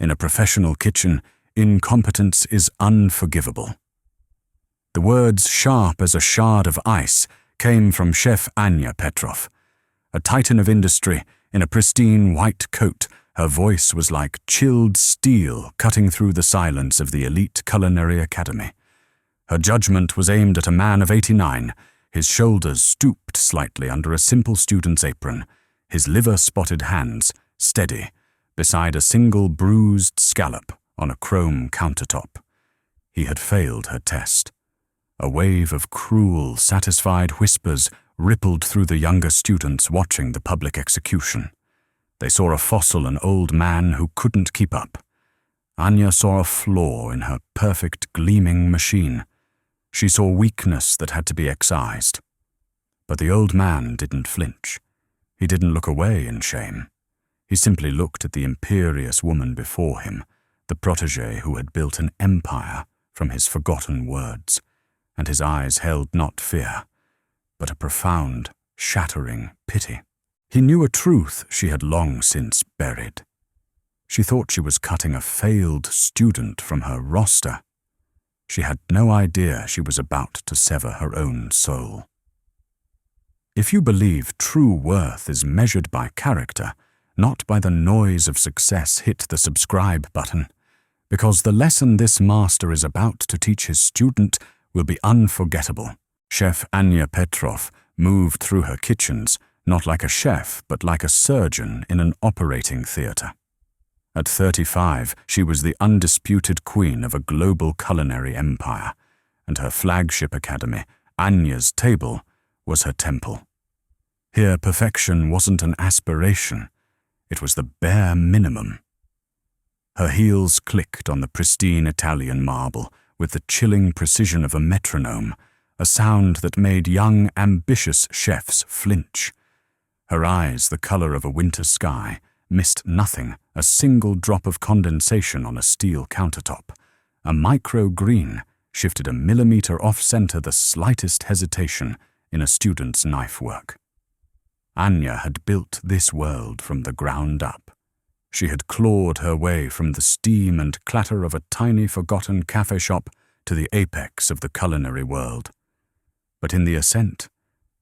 In a professional kitchen, incompetence is unforgivable. The words sharp as a shard of ice came from Chef Anya Petrov. A titan of industry, in a pristine white coat, her voice was like chilled steel cutting through the silence of the elite culinary academy. Her judgment was aimed at a man of 89, his shoulders stooped slightly under a simple student's apron, his liver-spotted hands steady beside a single bruised scallop on a chrome countertop. He had failed her test. A wave of cruel, satisfied whispers rippled through the younger students watching the public execution. They saw a fossil, an old man who couldn't keep up. Anya saw a flaw in her perfect, gleaming machine. She saw weakness that had to be excised. But the old man didn't flinch. He didn't look away in shame. He simply looked at the imperious woman before him, the protégé who had built an empire from his forgotten words, and his eyes held not fear, but a profound, shattering pity. He knew a truth she had long since buried. She thought she was cutting a failed student from her roster. She had no idea she was about to sever her own soul. If you believe true worth is measured by character, not by the noise of success, hit the subscribe button, because the lesson this master is about to teach his student will be unforgettable. Chef Anya Petrov moved through her kitchens, not like a chef, but like a surgeon in an operating theatre. At 35, she was the undisputed queen of a global culinary empire, and her flagship academy, Anya's Table, was her temple. Here, perfection wasn't an aspiration. It was the bare minimum. Her heels clicked on the pristine Italian marble with the chilling precision of a metronome, a sound that made young, ambitious chefs flinch. Her eyes, the color of a winter sky, missed nothing, a single drop of condensation on a steel countertop. A micro-green shifted a millimeter off-center the slightest hesitation in a student's knife work. Anya had built this world from the ground up. She had clawed her way from the steam and clatter of a tiny forgotten cafe shop to the apex of the culinary world. But in the ascent,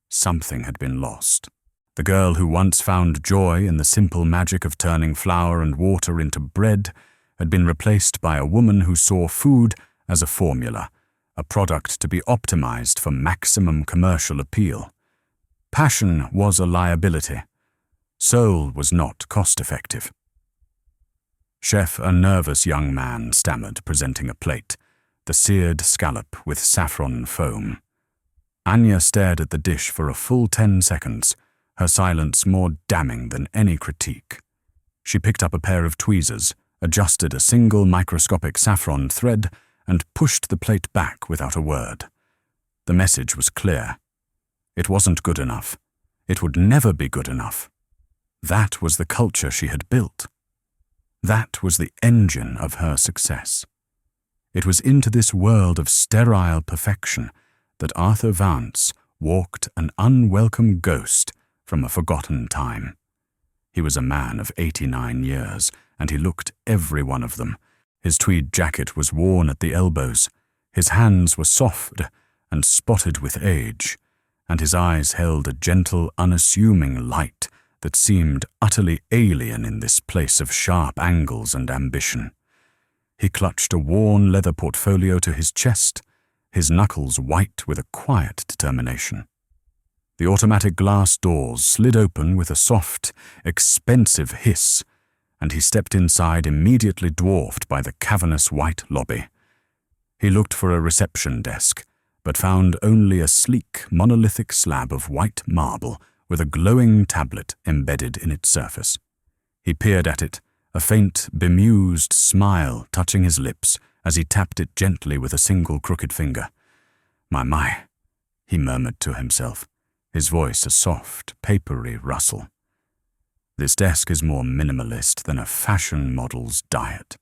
something had been lost. The girl who once found joy in the simple magic of turning flour and water into bread had been replaced by a woman who saw food as a formula, a product to be optimized for maximum commercial appeal. Passion was a liability. Soul was not cost-effective. Chef, a nervous young man, stammered, presenting a plate, the seared scallop with saffron foam. Anya stared at the dish for a full 10 seconds, her silence more damning than any critique. She picked up a pair of tweezers, adjusted a single microscopic saffron thread, and pushed the plate back without a word. The message was clear. It wasn't good enough. It would never be good enough. That was the culture she had built. That was the engine of her success. It was into this world of sterile perfection that Arthur Vance walked an unwelcome ghost from a forgotten time. He was a man of 89 years, and he looked every one of them. His tweed jacket was worn at the elbows, his hands were soft and spotted with age, and his eyes held a gentle, unassuming light that seemed utterly alien in this place of sharp angles and ambition. He clutched a worn leather portfolio to his chest, his knuckles white with a quiet determination. The automatic glass doors slid open with a soft, expensive hiss, and he stepped inside, immediately dwarfed by the cavernous white lobby. He looked for a reception desk, but found only a sleek, monolithic slab of white marble with a glowing tablet embedded in its surface. He peered at it, a faint, bemused smile touching his lips as he tapped it gently with a single crooked finger. My, he murmured to himself, his voice a soft, papery rustle. This desk is more minimalist than a fashion model's diet.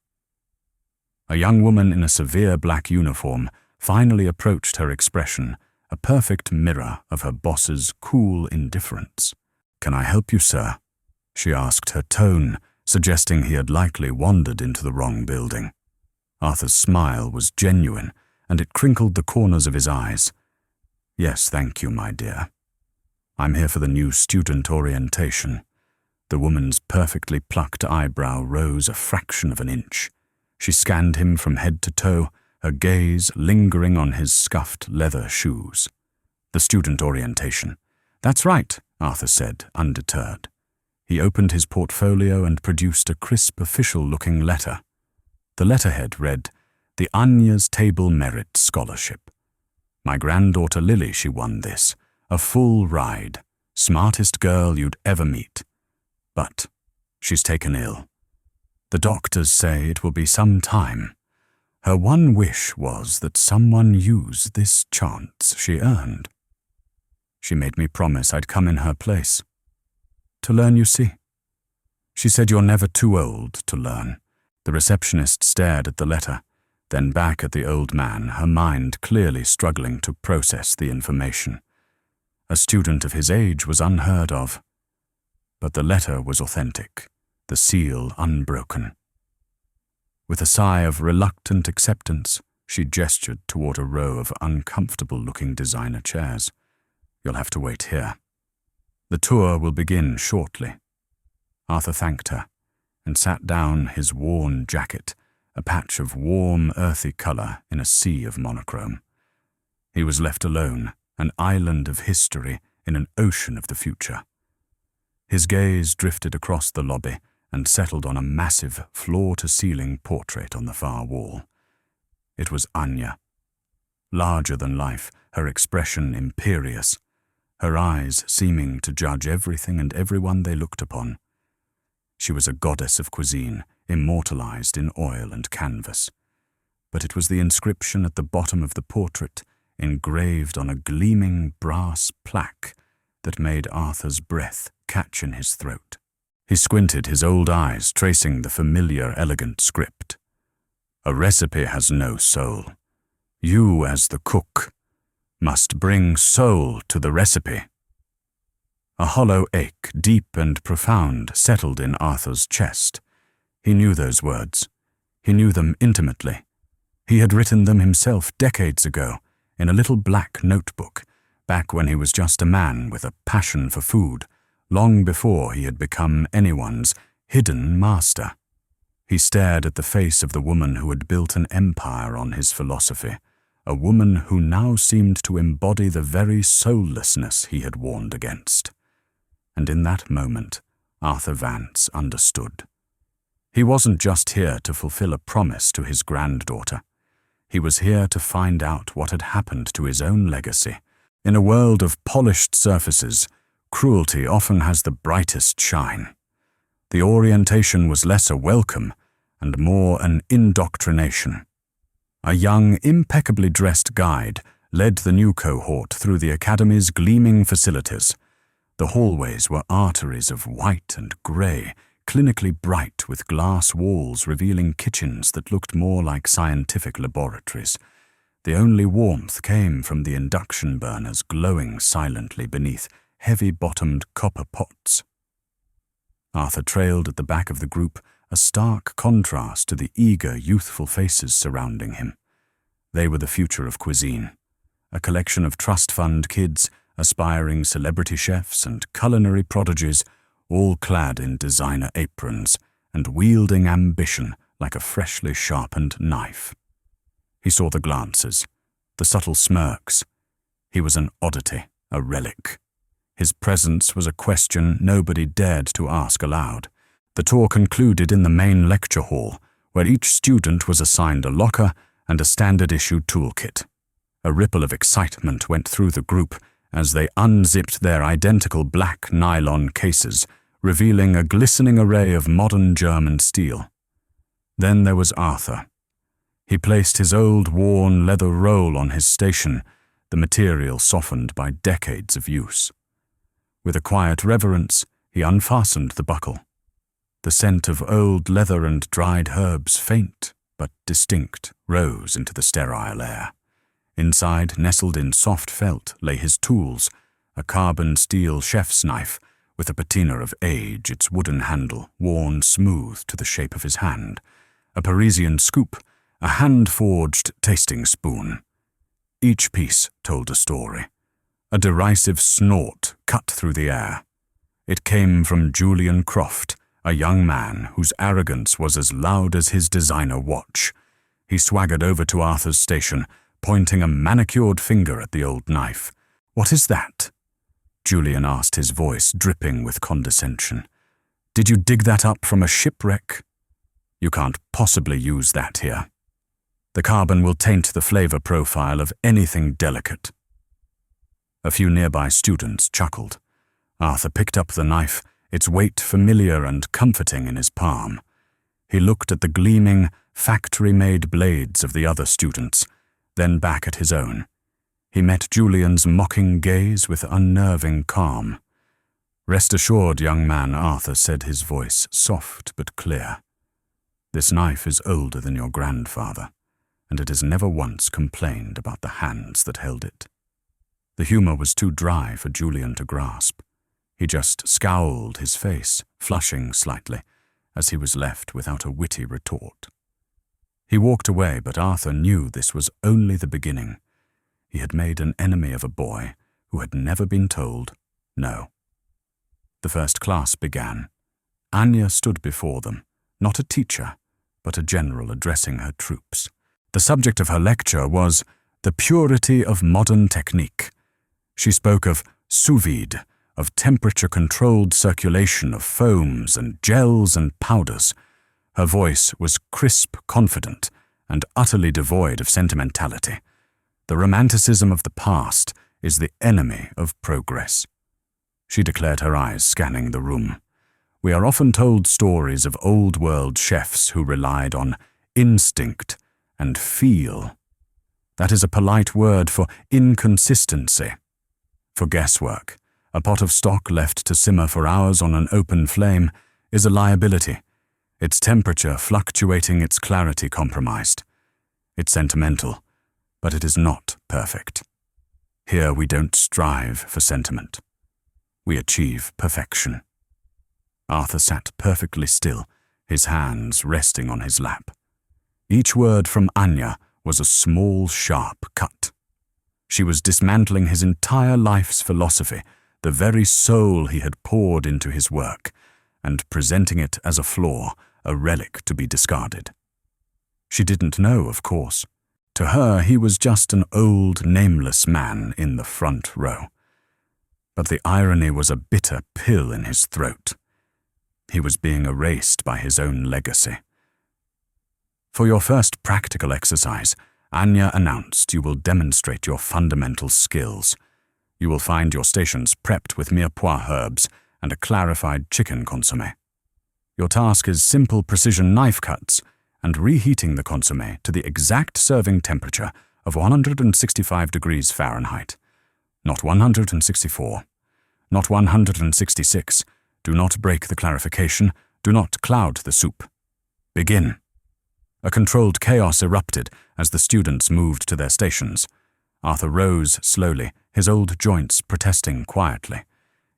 A young woman in a severe black uniform finally approached her expression, a perfect mirror of her boss's cool indifference. "Can I help you, sir?" she asked, her tone suggesting he had likely wandered into the wrong building. Arthur's smile was genuine, and it crinkled the corners of his eyes. "Yes, thank you, my dear. I'm here for the new student orientation." The woman's perfectly plucked eyebrow rose a fraction of an inch. She scanned him from head to toe, her gaze lingering on his scuffed leather shoes. "The student orientation." "That's right," Arthur said, undeterred. He opened his portfolio and produced a crisp, official-looking letter. The letterhead read, "The Anya's Table Merit Scholarship. My granddaughter Lily, she won this. A full ride. Smartest girl you'd ever meet. But she's taken ill. The doctors say it will be some time. Her one wish was that someone use this chance she earned. She made me promise I'd come in her place. To learn, you see. She said you're never too old to learn." The receptionist stared at the letter, then back at the old man, her mind clearly struggling to process the information. A student of his age was unheard of. But the letter was authentic, the seal unbroken. With a sigh of reluctant acceptance, she gestured toward a row of uncomfortable-looking designer chairs. "You'll have to wait here. The tour will begin shortly." Arthur thanked her and sat down, his worn jacket, a patch of warm, earthy color in a sea of monochrome. He was left alone, an island of history in an ocean of the future. His gaze drifted across the lobby and settled on a massive, floor-to-ceiling portrait on the far wall. It was Anya. Larger than life, her expression imperious, her eyes seeming to judge everything and everyone they looked upon. She was a goddess of cuisine, immortalized in oil and canvas. But it was the inscription at the bottom of the portrait, engraved on a gleaming brass plaque, that made Arthur's breath catch in his throat. He squinted, his old eyes tracing the familiar, elegant script. "A recipe has no soul. You, as the cook, must bring soul to the recipe." A hollow ache, deep and profound, settled in Arthur's chest. He knew those words. He knew them intimately. He had written them himself decades ago, in a little black notebook, back when he was just a man with a passion for food, long before he had become anyone's hidden master. He stared at the face of the woman who had built an empire on his philosophy, a woman who now seemed to embody the very soullessness he had warned against. And in that moment, Arthur Vance understood. He wasn't just here to fulfill a promise to his granddaughter. He was here to find out what had happened to his own legacy. In a world of polished surfaces, cruelty often has the brightest shine. The orientation was less a welcome and more an indoctrination. A young, impeccably dressed guide led the new cohort through the academy's gleaming facilities. The hallways were arteries of white and grey, clinically bright with glass walls revealing kitchens that looked more like scientific laboratories. The only warmth came from the induction burners glowing silently beneath heavy-bottomed copper pots. Arthur trailed at the back of the group, a stark contrast to the eager, youthful faces surrounding him. They were the future of cuisine, a collection of trust fund kids, aspiring celebrity chefs and culinary prodigies, all clad in designer aprons and wielding ambition like a freshly sharpened knife. He saw the glances, the subtle smirks. He was an oddity, a relic. His presence was a question nobody dared to ask aloud. The tour concluded in the main lecture hall, where each student was assigned a locker and a standard-issue toolkit. A ripple of excitement went through the group as they unzipped their identical black nylon cases, revealing a glistening array of modern German steel. Then there was Arthur. He placed his old, worn leather roll on his station, the material softened by decades of use. With a quiet reverence, he unfastened the buckle. The scent of old leather and dried herbs, faint but distinct, rose into the sterile air. Inside, nestled in soft felt, lay his tools, a carbon steel chef's knife with a patina of age, its wooden handle worn smooth to the shape of his hand, a Parisian scoop, a hand-forged tasting spoon. Each piece told a story. A derisive snort cut through the air. It came from Julian Croft, a young man whose arrogance was as loud as his designer watch. He swaggered over to Arthur's station, pointing a manicured finger at the old knife. "What is that?" Julian asked, his voice dripping with condescension. "Did you dig that up from a shipwreck? You can't possibly use that here. The carbon will taint the flavor profile of anything delicate." A few nearby students chuckled. Arthur picked up the knife, its weight familiar and comforting in his palm. He looked at the gleaming, factory-made blades of the other students, then back at his own. He met Julian's mocking gaze with unnerving calm. "Rest assured, young man," Arthur said, his voice soft but clear. "This knife is older than your grandfather, and it has never once complained about the hands that held it." The humor was too dry for Julian to grasp. He just scowled, his face flushing slightly, as he was left without a witty retort. He walked away, but Arthur knew this was only the beginning. He had made an enemy of a boy who had never been told no. The first class began. Anya stood before them, not a teacher, but a general addressing her troops. The subject of her lecture was the purity of modern technique. She spoke of sous vide, of temperature-controlled circulation of foams and gels and powders. Her voice was crisp, confident, and utterly devoid of sentimentality. The romanticism of the past is the enemy of progress. She declared, her eyes scanning the room. We are often told stories of old-world chefs who relied on instinct and feel. That is a polite word for inconsistency, for guesswork. A pot of stock left to simmer for hours on an open flame is a liability, its temperature fluctuating, its clarity compromised. It's sentimental, but it is not perfect. Here we don't strive for sentiment. We achieve perfection. Arthur sat perfectly still, his hands resting on his lap. Each word from Anya was a small, sharp cut. She was dismantling his entire life's philosophy, the very soul he had poured into his work, and presenting it as a flaw, a relic to be discarded. She didn't know, of course. To her, he was just an old, nameless man in the front row. But the irony was a bitter pill in his throat. He was being erased by his own legacy. For your first practical exercise, Anya announced, you will demonstrate your fundamental skills. You will find your stations prepped with mirepoix herbs and a clarified chicken consommé. Your task is simple precision knife cuts and reheating the consommé to the exact serving temperature of 165 degrees Fahrenheit. Not 164. Not 166. Do not break the clarification. Do not cloud the soup. Begin. A controlled chaos erupted as the students moved to their stations. Arthur rose slowly, his old joints protesting quietly.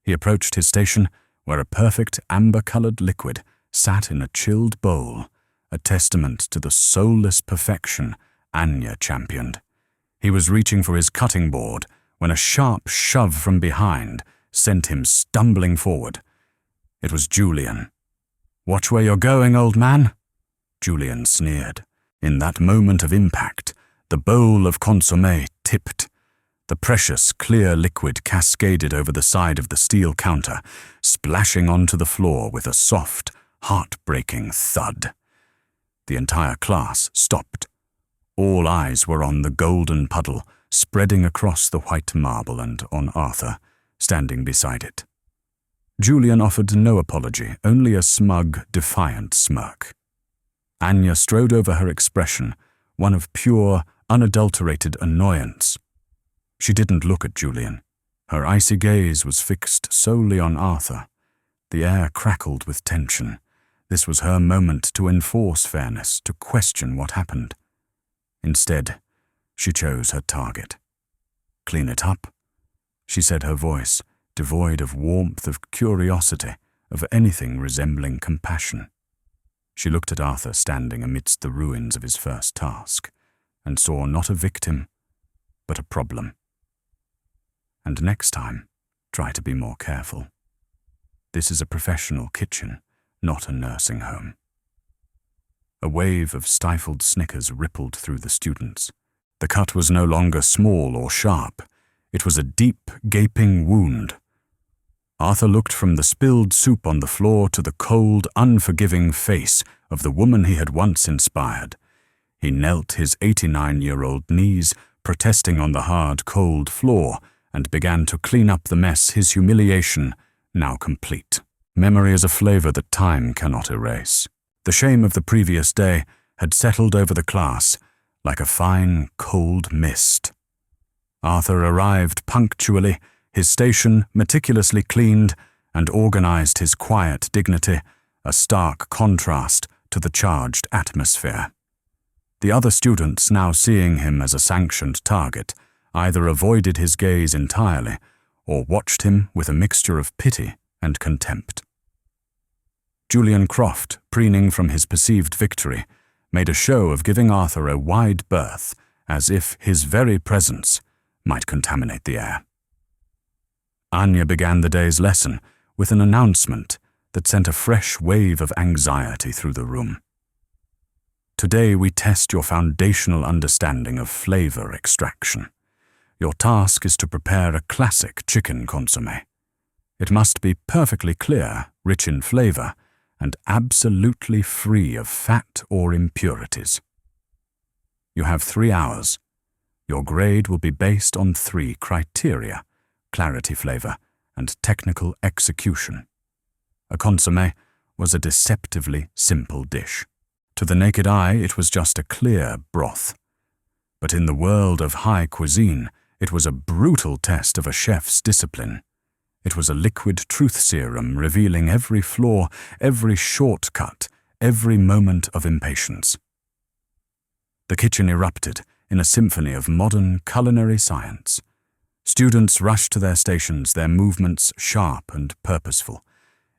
He approached his station, where a perfect amber-colored liquid sat in a chilled bowl, a testament to the soulless perfection Anya championed. He was reaching for his cutting board when a sharp shove from behind sent him stumbling forward. It was Julian. "Watch where you're going, old man," Julian sneered. In that moment of impact, the bowl of consommé tipped. The precious, clear liquid cascaded over the side of the steel counter, splashing onto the floor with a soft, heart-breaking thud. The entire class stopped. All eyes were on the golden puddle, spreading across the white marble and on Arthur, standing beside it. Julian offered no apology, only a smug, defiant smirk. Anya strode over her expression, one of pure, unadulterated annoyance. She didn't look at Julian. Her icy gaze was fixed solely on Arthur. The air crackled with tension. This was her moment to enforce fairness, to question what happened. Instead, she chose her target. "Clean it up," she said, her voice devoid of warmth, of curiosity, of anything resembling compassion. She looked at Arthur standing amidst the ruins of his first task, and saw not a victim, but a problem. And next time, try to be more careful. This is a professional kitchen, not a nursing home. A wave of stifled snickers rippled through the students. The cut was no longer small or sharp. It was a deep, gaping wound. Arthur looked from the spilled soup on the floor to the cold, unforgiving face of the woman he had once inspired. He knelt his 89-year-old knees, protesting on the hard, cold floor, and began to clean up the mess, his humiliation now complete. Memory is a flavor that time cannot erase. The shame of the previous day had settled over the class like a fine, cold mist. Arthur arrived punctually, his station meticulously cleaned, and organized his quiet dignity, a stark contrast to the charged atmosphere. The other students, now seeing him as a sanctioned target, either avoided his gaze entirely or watched him with a mixture of pity and contempt. Julian Croft, preening from his perceived victory, made a show of giving Arthur a wide berth, as if his very presence might contaminate the air. Anya began the day's lesson with an announcement that sent a fresh wave of anxiety through the room. Today we test your foundational understanding of flavor extraction. Your task is to prepare a classic chicken consommé. It must be perfectly clear, rich in flavor, and absolutely free of fat or impurities. You have 3 hours. Your grade will be based on 3 criteria: clarity, flavor, and technical execution. A consommé was a deceptively simple dish. To the naked eye, it was just a clear broth. But in the world of high cuisine, it was a brutal test of a chef's discipline. It was a liquid truth serum revealing every flaw, every shortcut, every moment of impatience. The kitchen erupted in a symphony of modern culinary science. Students rushed to their stations, their movements sharp and purposeful.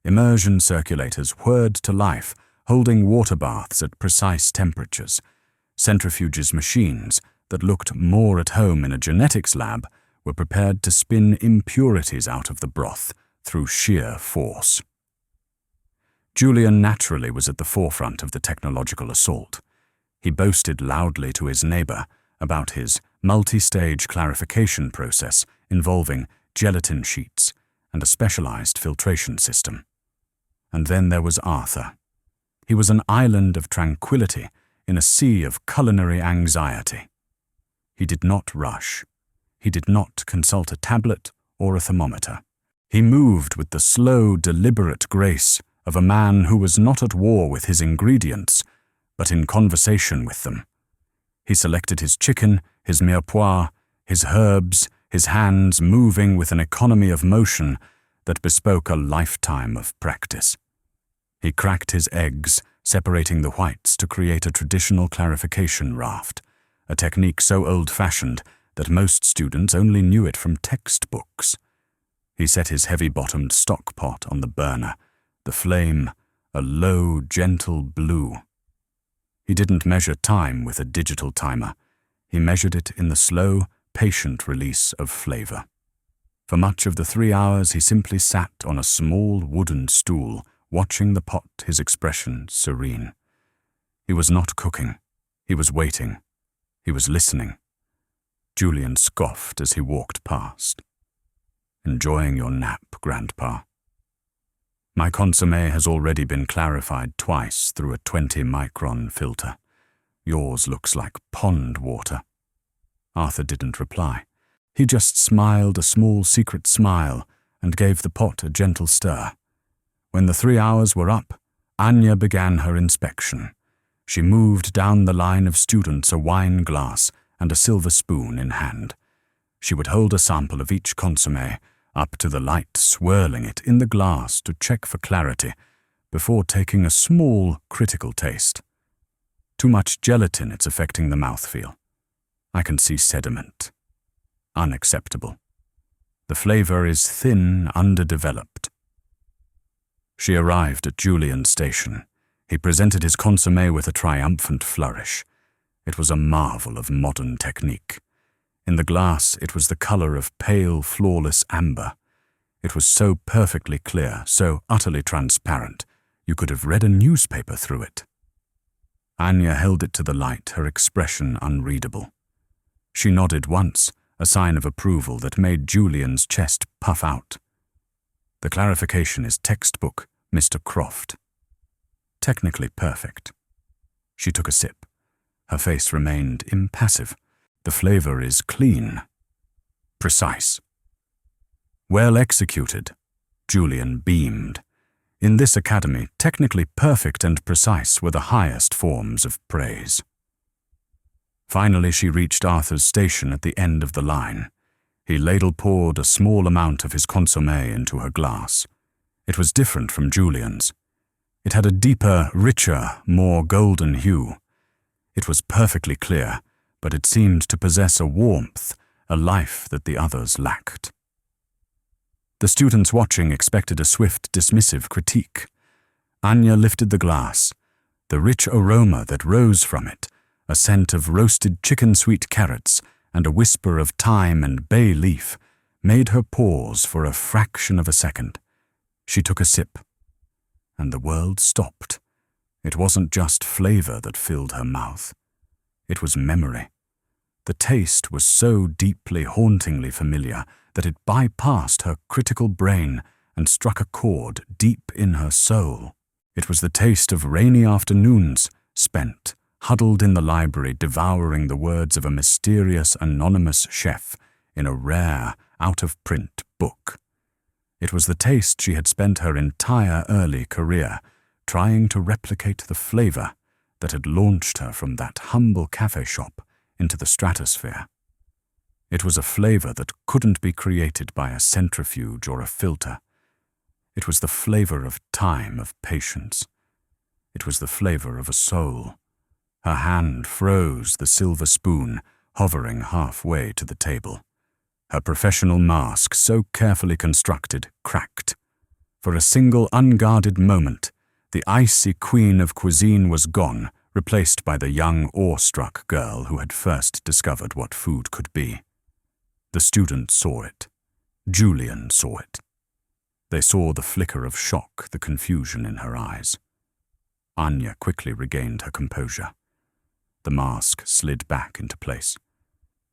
Immersion circulators whirred to life, holding water baths at precise temperatures. Centrifuges, machines that looked more at home in a genetics lab, were prepared to spin impurities out of the broth through sheer force. Julian naturally was at the forefront of the technological assault. He boasted loudly to his neighbor about his multi-stage clarification process involving gelatin sheets and a specialized filtration system. And then there was Arthur. He was an island of tranquility in a sea of culinary anxiety. He did not rush. He did not consult a tablet or a thermometer. He moved with the slow, deliberate grace of a man who was not at war with his ingredients, but in conversation with them. He selected his chicken, his mirepoix, his herbs, his hands moving with an economy of motion that bespoke a lifetime of practice. He cracked his eggs, separating the whites to create a traditional clarification raft, a technique so old-fashioned that most students only knew it from textbooks. He set his heavy-bottomed stock pot on the burner, the flame a low, gentle blue. He didn't measure time with a digital timer. He measured it in the slow, patient release of flavor. For much of the 3 hours, he simply sat on a small wooden stool, watching the pot, his expression serene. He was not cooking. He was waiting. He was listening. Julian scoffed as he walked past. "Enjoying your nap, Grandpa." "My consommé has already been clarified twice through a 20-micron filter. Yours looks like pond water." Arthur didn't reply. He just smiled a small secret smile and gave the pot a gentle stir. When the 3 hours were up, Anya began her inspection. She moved down the line of students, a wine glass and a silver spoon in hand. She would hold a sample of each consommé up to the light, swirling it in the glass to check for clarity before taking a small, critical taste. "Too much gelatin, it's affecting the mouthfeel. I can see sediment. Unacceptable." The flavor is thin, underdeveloped. She arrived at Julian's station. He presented his consommé with a triumphant flourish. It was a marvel of modern technique. In the glass, it was the color of pale, flawless amber. It was so perfectly clear, so utterly transparent, you could have read a newspaper through it. Anya held it to the light, her expression unreadable. She nodded once, a sign of approval that made Julian's chest puff out. The clarification is textbook, Mr. Croft. Technically perfect. She took a sip. Her face remained impassive. The flavor is clean, precise. Well executed. Julian beamed. In this academy, technically perfect and precise were the highest forms of praise. Finally, she reached Arthur's station at the end of the line. He ladle-poured a small amount of his consommé into her glass. It was different from Julian's. It had a deeper, richer, more golden hue. It was perfectly clear, but it seemed to possess a warmth, a life that the others lacked. The students watching expected a swift, dismissive critique. Anya lifted the glass. The rich aroma that rose from it, a scent of roasted chicken sweet carrots and a whisper of thyme and bay leaf, made her pause for a fraction of a second. She took a sip, and the world stopped. It wasn't just flavor that filled her mouth. It was memory. The taste was so deeply, hauntingly familiar that it bypassed her critical brain and struck a chord deep in her soul. It was the taste of rainy afternoons spent, huddled in the library, devouring the words of a mysterious, anonymous chef in a rare, out-of-print book. It was the taste she had spent her entire early career trying to replicate the flavor that had launched her from that humble cafe shop into the stratosphere. It was a flavor that couldn't be created by a centrifuge or a filter. It was the flavor of time, of patience. It was the flavor of a soul. Her hand froze the silver spoon, hovering halfway to the table. Her professional mask, so carefully constructed, cracked. For a single unguarded moment, the icy queen of cuisine was gone, replaced by the young, awestruck girl who had first discovered what food could be. The students saw it. Julian saw it. They saw the flicker of shock, the confusion in her eyes. Anya quickly regained her composure. The mask slid back into place.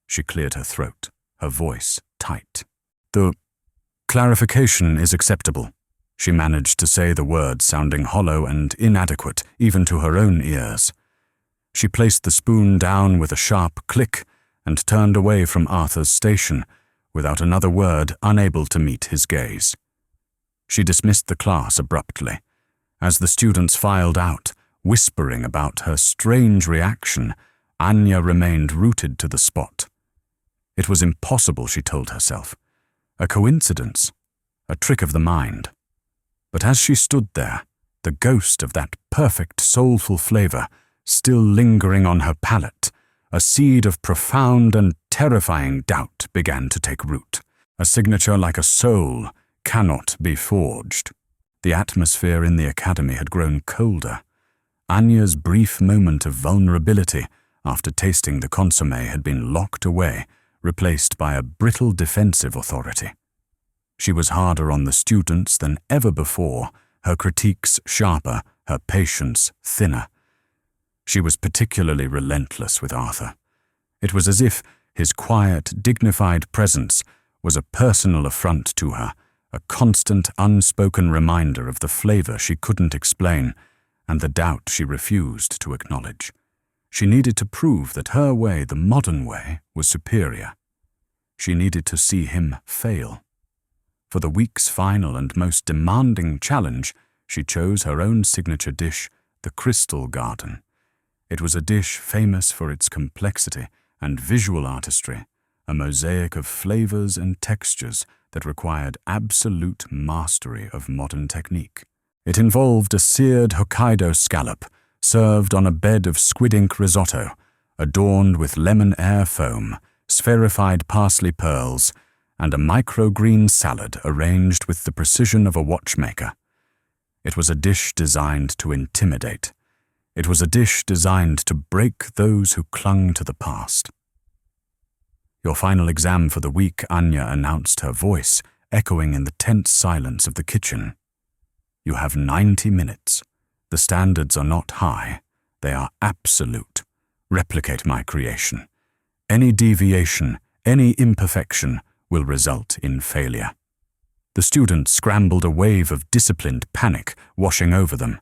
She cleared her throat, her voice tight. "The clarification is acceptable." She managed to say the words sounding hollow and inadequate even to her own ears. She placed the spoon down with a sharp click and turned away from Arthur's station, without another word, unable to meet his gaze. She dismissed the class abruptly. As the students filed out, whispering about her strange reaction, Anya remained rooted to the spot. It was impossible, she told herself. A coincidence, a trick of the mind. But as she stood there, the ghost of that perfect, soulful flavor still lingering on her palate, a seed of profound and terrifying doubt began to take root. A signature like a soul cannot be forged. The atmosphere in the academy had grown colder. Anya's brief moment of vulnerability after tasting the consommé had been locked away, replaced by a brittle defensive authority. She was harder on the students than ever before, her critiques sharper, her patience thinner. She was particularly relentless with Arthur. It was as if his quiet, dignified presence was a personal affront to her, a constant, unspoken reminder of the flavor she couldn't explain and the doubt she refused to acknowledge. She needed to prove that her way, the modern way, was superior. She needed to see him fail. For the week's final and most demanding challenge, she chose her own signature dish, the Crystal Garden. It was a dish famous for its complexity and visual artistry, a mosaic of flavors and textures that required absolute mastery of modern technique. It involved a seared Hokkaido scallop, served on a bed of squid ink risotto, adorned with lemon air foam, spherified parsley pearls, and a microgreen salad arranged with the precision of a watchmaker. It was a dish designed to intimidate. It was a dish designed to break those who clung to the past. "Your final exam for the week," Anya announced, her voice echoing in the tense silence of the kitchen. "You have 90 minutes. The standards are not high. They are absolute. Replicate my creation. Any deviation, any imperfection will result in failure." The students scrambled, a wave of disciplined panic washing over them.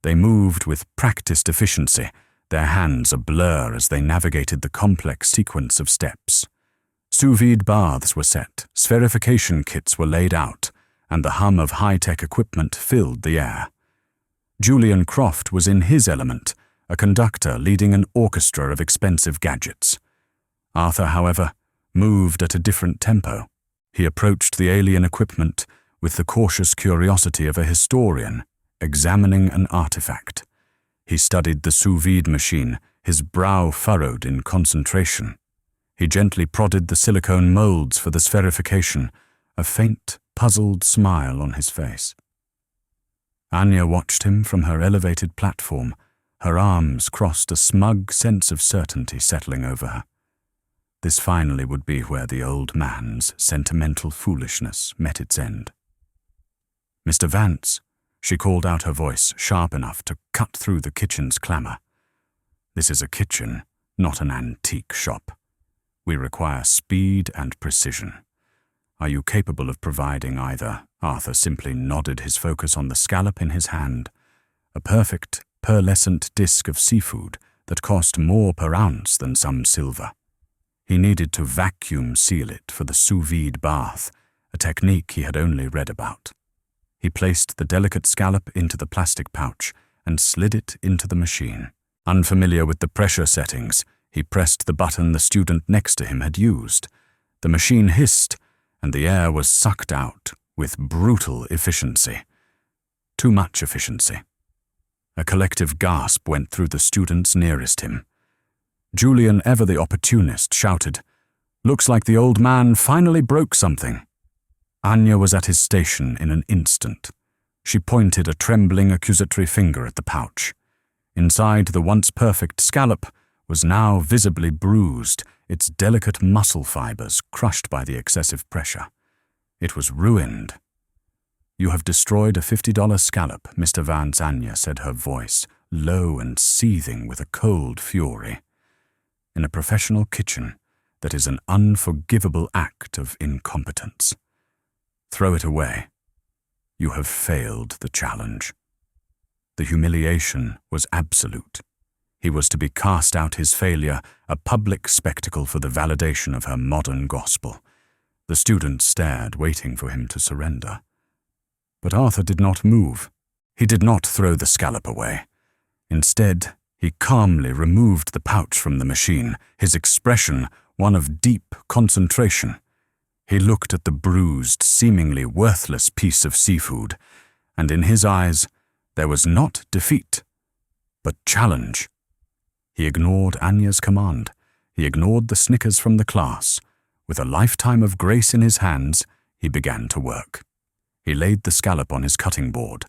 They moved with practiced efficiency, their hands a blur as they navigated the complex sequence of steps. Sous vide baths were set, spherification kits were laid out, and the hum of high-tech equipment filled the air. Julian Croft was in his element, a conductor leading an orchestra of expensive gadgets. Arthur, however, moved at a different tempo. He approached the alien equipment with the cautious curiosity of a historian examining an artifact. He studied the sous vide machine, his brow furrowed in concentration. He gently prodded the silicone molds for the spherification, a faint, puzzled smile on his face. Anya watched him from her elevated platform, her arms crossed, a smug sense of certainty settling over her. This finally would be where the old man's sentimental foolishness met its end. "Mr. Vance," she called out, her voice sharp enough to cut through the kitchen's clamor. "This is a kitchen, not an antique shop. We require speed and precision. Are you capable of providing either?" Arthur simply nodded, his focus on the scallop in his hand, a perfect, pearlescent disc of seafood that cost more per ounce than some silver. He needed to vacuum seal it for the sous vide bath, a technique he had only read about. He placed the delicate scallop into the plastic pouch and slid it into the machine. Unfamiliar with the pressure settings, he pressed the button the student next to him had used. The machine hissed, and the air was sucked out with brutal efficiency. Too much efficiency. A collective gasp went through the students nearest him. Julian, ever the opportunist, shouted, "Looks like the old man finally broke something." Anya was at his station in an instant. She pointed a trembling accusatory finger at the pouch. Inside, the once perfect scallop was now visibly bruised, its delicate muscle fibers crushed by the excessive pressure. It was ruined. "You have destroyed a $50 scallop," Mr. Vance, Anya said, her voice low and seething with a cold fury. "In a professional kitchen, that is an unforgivable act of incompetence. Throw it away. You have failed the challenge." The humiliation was absolute. He was to be cast out, his failure, a public spectacle for the validation of her modern gospel. The students stared, waiting for him to surrender. But Arthur did not move. He did not throw the scallop away. Instead, he calmly removed the pouch from the machine, his expression one of deep concentration. He looked at the bruised, seemingly worthless piece of seafood, and in his eyes there was not defeat, but challenge. He ignored Anya's command. He ignored the snickers from the class. With a lifetime of grace in his hands, he began to work. He laid the scallop on his cutting board.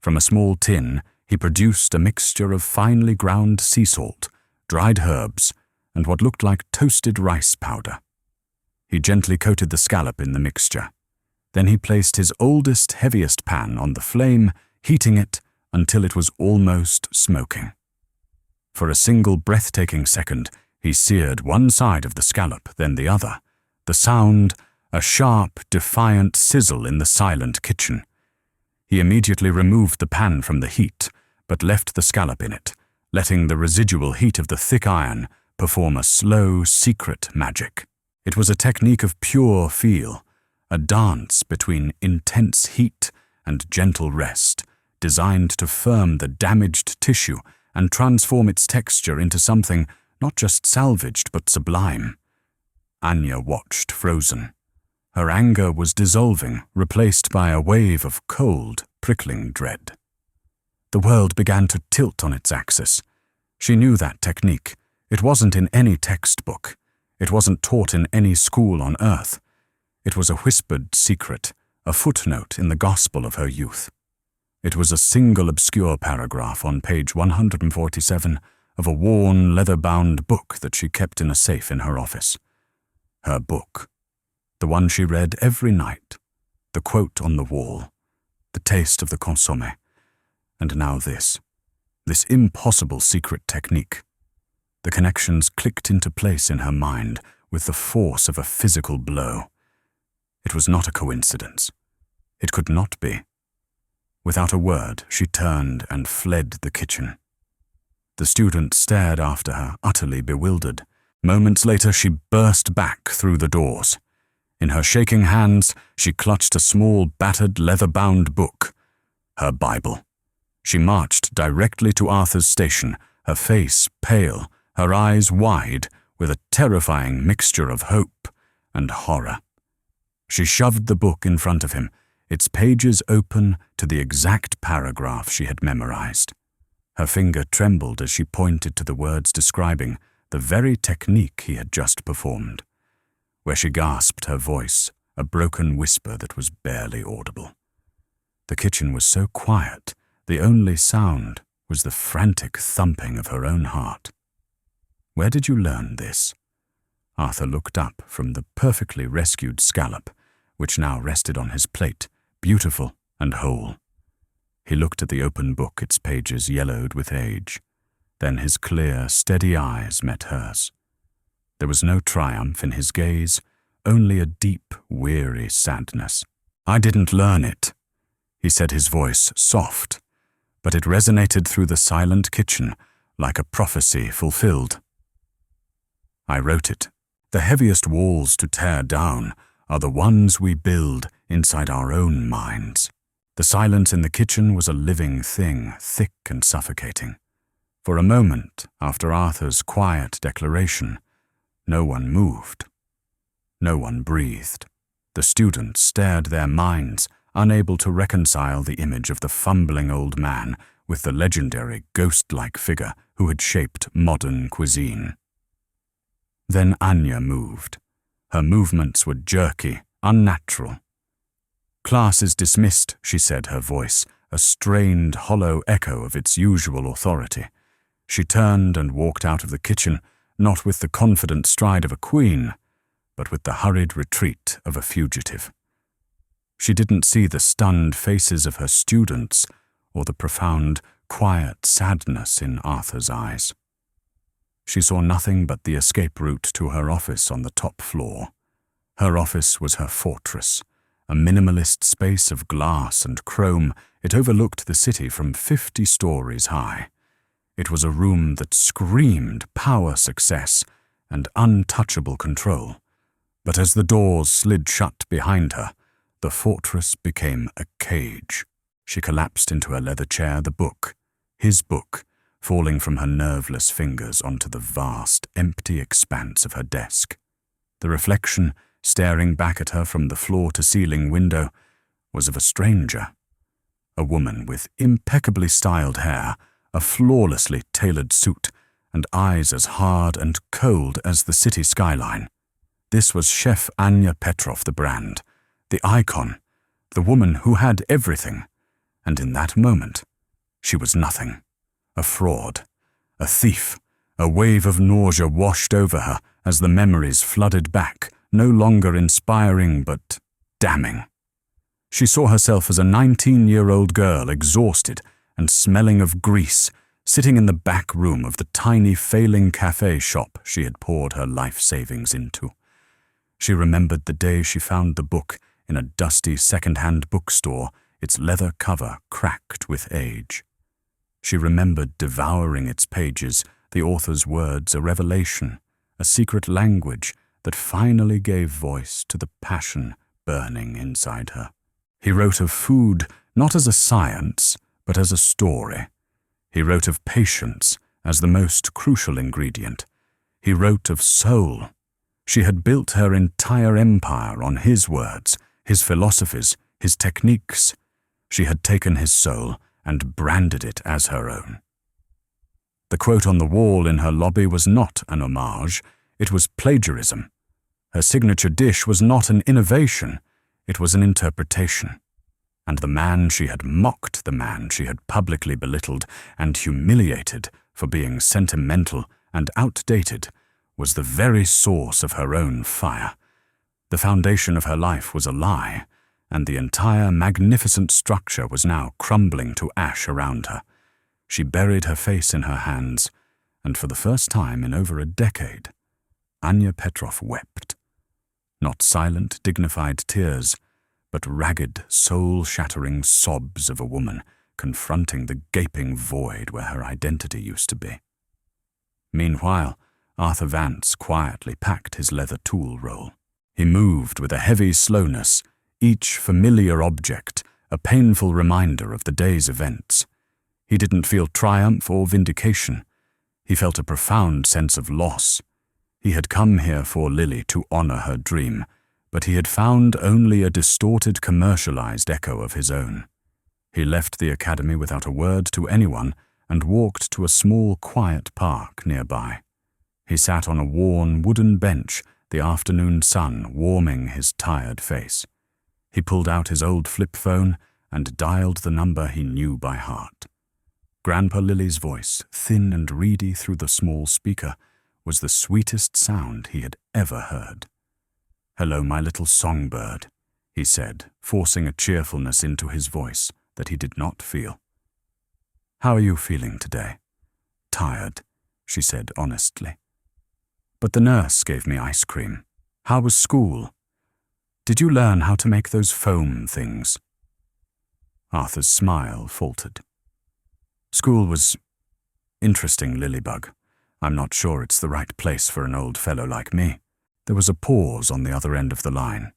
From a small tin, he produced a mixture of finely ground sea salt, dried herbs, and what looked like toasted rice powder. He gently coated the scallop in the mixture. Then he placed his oldest, heaviest pan on the flame, heating it until it was almost smoking. For a single breathtaking second, he seared one side of the scallop, then the other. The sound, a sharp, defiant sizzle in the silent kitchen. He immediately removed the pan from the heat, but left the scallop in it, letting the residual heat of the thick iron perform a slow, secret magic. It was a technique of pure feel, a dance between intense heat and gentle rest, designed to firm the damaged tissue and transform its texture into something not just salvaged but sublime. Anya watched, frozen. Her anger was dissolving, replaced by a wave of cold, prickling dread. The world began to tilt on its axis. She knew that technique. It wasn't in any textbook. It wasn't taught in any school on Earth. It was a whispered secret, a footnote in the gospel of her youth. It was a single obscure paragraph on page 147 of a worn, leather-bound book that she kept in a safe in her office. Her book. The one she read every night. The quote on the wall. The taste of the consommé. And now this impossible secret technique. The connections clicked into place in her mind with the force of a physical blow. It was not a coincidence. It could not be. Without a word, she turned and fled the kitchen. The student stared after her, utterly bewildered. Moments later, she burst back through the doors. In her shaking hands, she clutched a small, battered, leather-bound book. Her Bible. She marched directly to Arthur's station, her face pale, her eyes wide, with a terrifying mixture of hope and horror. She shoved the book in front of him, its pages open to the exact paragraph she had memorized. Her finger trembled as she pointed to the words describing the very technique he had just performed. Where she gasped, her voice, a broken whisper that was barely audible. The kitchen was so quiet, the only sound was the frantic thumping of her own heart. "Where did you learn this?" Arthur looked up from the perfectly rescued scallop, which now rested on his plate, beautiful and whole. He looked at the open book, its pages yellowed with age. Then his clear, steady eyes met hers. There was no triumph in his gaze, only a deep, weary sadness. "I didn't learn it," he said, his voice soft, but it resonated through the silent kitchen like a prophecy fulfilled. "I wrote it. The heaviest walls to tear down are the ones we build inside our own minds." The silence in the kitchen was a living thing, thick and suffocating. For a moment, after Arthur's quiet declaration, no one moved. No one breathed. The students stared their minds, unable to reconcile the image of the fumbling old man with the legendary ghost-like figure who had shaped modern cuisine. Then Anya moved. Her movements were jerky, unnatural. "Class is dismissed," she said, her voice a strained, hollow echo of its usual authority. She turned and walked out of the kitchen, not with the confident stride of a queen, but with the hurried retreat of a fugitive. She didn't see the stunned faces of her students or the profound, quiet sadness in Arthur's eyes. She saw nothing but the escape route to her office on the top floor. Her office was her fortress, a minimalist space of glass and chrome. It overlooked the city from 50 stories high. It was a room that screamed power success and untouchable control. But as the doors slid shut behind her, the fortress became a cage. She collapsed into a leather chair, the book, his book, falling from her nerveless fingers onto the vast, empty expanse of her desk. The reflection, staring back at her from the floor-to-ceiling window, was of a stranger. A woman with impeccably styled hair, a flawlessly tailored suit, and eyes as hard and cold as the city skyline. This was Chef Anya Petrov, the brand, the icon, the woman who had everything, and in that moment, she was nothing. A fraud, a thief. A wave of nausea washed over her as the memories flooded back, no longer inspiring but damning. She saw herself as a 19-year-old girl, exhausted and smelling of grease, sitting in the back room of the tiny failing cafe shop she had poured her life savings into. She remembered the day she found the book in a dusty second-hand bookstore, its leather cover cracked with age. She remembered devouring its pages, the author's words a revelation, a secret language that finally gave voice to the passion burning inside her. He wrote of food not as a science, but as a story. He wrote of patience as the most crucial ingredient. He wrote of soul. She had built her entire empire on his words, his philosophies, his techniques. She had taken his soul and branded it as her own. The quote on the wall in her lobby was not an homage, it was plagiarism. Her signature dish was not an innovation, it was an interpretation. And the man she had mocked, the man she had publicly belittled and humiliated for being sentimental and outdated, was the very source of her own fire. The foundation of her life was a lie, and the entire magnificent structure was now crumbling to ash around her. She buried her face in her hands, and for the first time in over a decade, Anya Petrov wept. Not silent, dignified tears, but ragged, soul-shattering sobs of a woman confronting the gaping void where her identity used to be. Meanwhile, Arthur Vance quietly packed his leather tool roll. He moved with a heavy slowness, each familiar object a painful reminder of the day's events. He didn't feel triumph or vindication. He felt a profound sense of loss. He had come here for Lily to honor her dream, but he had found only a distorted, commercialized echo of his own. He left the academy without a word to anyone and walked to a small, quiet park nearby. He sat on a worn wooden bench, the afternoon sun warming his tired face. He pulled out his old flip phone and dialed the number he knew by heart. Grandpa Lily's voice, thin and reedy through the small speaker, was the sweetest sound he had ever heard. "Hello, my little songbird," he said, forcing a cheerfulness into his voice that he did not feel. "How are you feeling today?" "Tired," she said honestly. "But the nurse gave me ice cream. How was school? Did you learn how to make those foam things?" Arthur's smile faltered. "School was interesting, Lilybug. I'm not sure it's the right place for an old fellow like me." There was a pause on the other end of the line.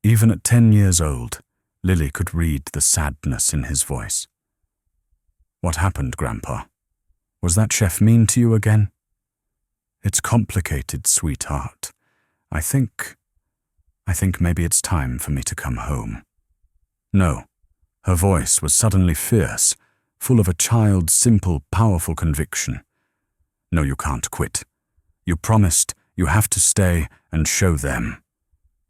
Even at 10 years old, Lily could read the sadness in his voice. "What happened, Grandpa? Was that chef mean to you again?" "It's complicated, sweetheart. I think maybe it's time for me to come home." "No." Her voice was suddenly fierce, full of a child's simple, powerful conviction. "No, you can't quit. You promised. You have to stay and show them.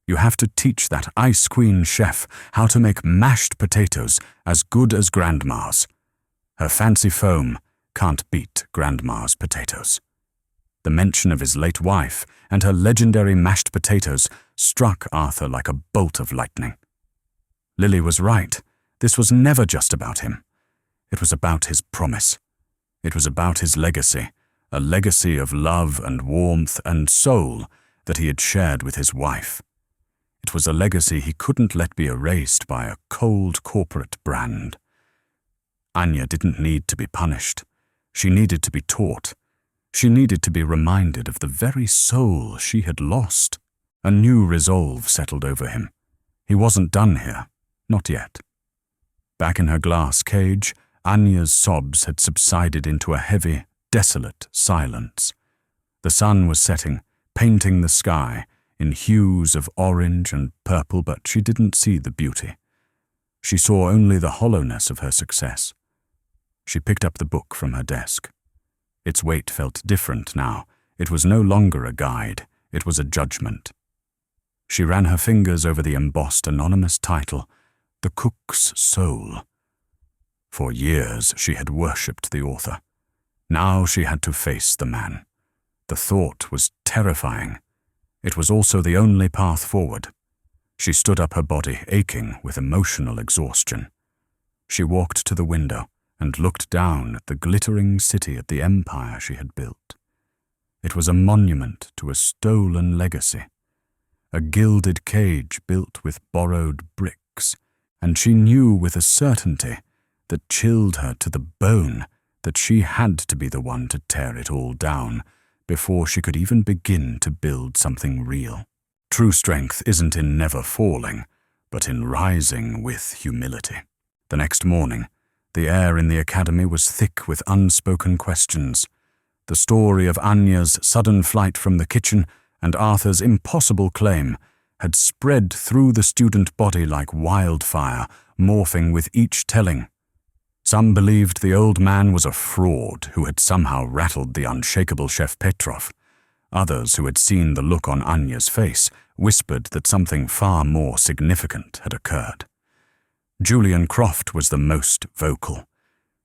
You have to teach that Ice Queen chef how to make mashed potatoes as good as Grandma's. Her fancy foam can't beat Grandma's potatoes." The mention of his late wife and her legendary mashed potatoes struck Arthur like a bolt of lightning. Lily was right. This was never just about him. It was about his promise. It was about his legacy, a legacy of love and warmth and soul that he had shared with his wife. It was a legacy he couldn't let be erased by a cold corporate brand. Anya didn't need to be punished. She needed to be taught. She needed to be reminded of the very soul she had lost. A new resolve settled over him. He wasn't done here. Not yet. Back in her glass cage, Anya's sobs had subsided into a heavy, desolate silence. The sun was setting, painting the sky in hues of orange and purple, but she didn't see the beauty. She saw only the hollowness of her success. She picked up the book from her desk. Its weight felt different now. It was no longer a guide. It was a judgment. She ran her fingers over the embossed anonymous title, The Cook's Soul. For years she had worshipped the author. Now she had to face the man. The thought was terrifying. It was also the only path forward. She stood up, her body aching with emotional exhaustion. She walked to the window and looked down at the glittering city, at the empire she had built. It was a monument to a stolen legacy, a gilded cage built with borrowed bricks, and she knew with a certainty that chilled her to the bone that she had to be the one to tear it all down before she could even begin to build something real. True strength isn't in never falling, but in rising with humility. The next morning, the air in the academy was thick with unspoken questions. The story of Anya's sudden flight from the kitchen and Arthur's impossible claim had spread through the student body like wildfire, morphing with each telling. Some believed the old man was a fraud who had somehow rattled the unshakable Chef Petrov. Others who had seen the look on Anya's face whispered that something far more significant had occurred. Julian Croft was the most vocal.